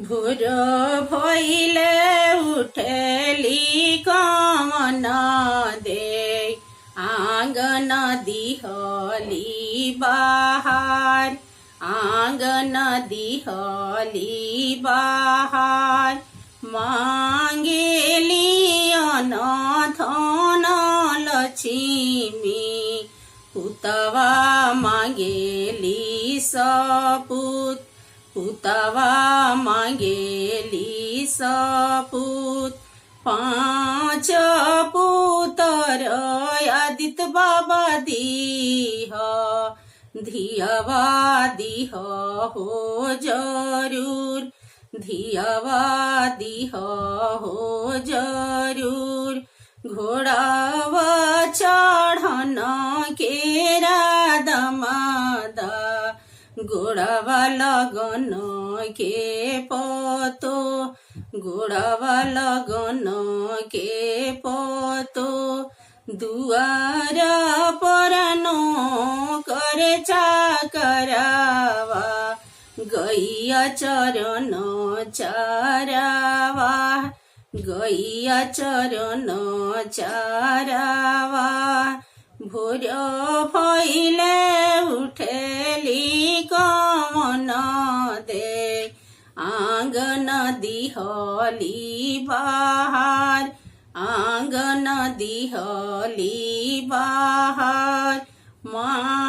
भोर भइले उठेली कमन दे आँगन दिहली बाहर आँगन दिहली बाहर मांगेली अनधन लक्ष्मी पुतवा मांगेली सपूत पुतवा मांगेली सपूत पांच पुतर आदित बाबा दीह धियवा दीह हो जरूर धियवा दीह हो जरूर घोड़ावा चढ़न केरा दमादा गोड़ावा लगन के पतो गोड़ावा लगन के पतो दुआर परनो करे चाकरावा गैया चरण चारावा गैया चरण चारावा भोर भइले उठेली कमन दे आँगन दिहली बाहर आँगन दिहली बाहर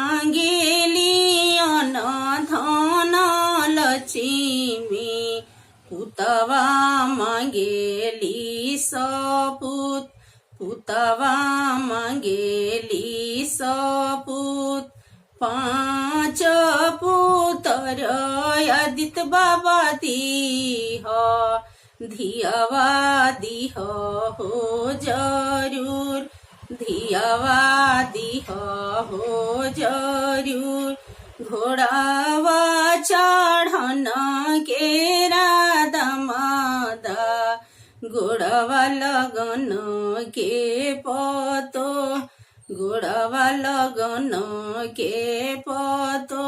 मांगेली अनधन लक्ष्मी पुतवा मांगेली सपूत पुतवा मांगेली सपूत पांच पुतर आदित बाबा दीह धियवा दीह हो जरूर धियवा दीह हो जरूर घोड़ावा चढ़न केरा दमादा गोड़ावा लगन के पतो गोड़ावा लगन के पतो।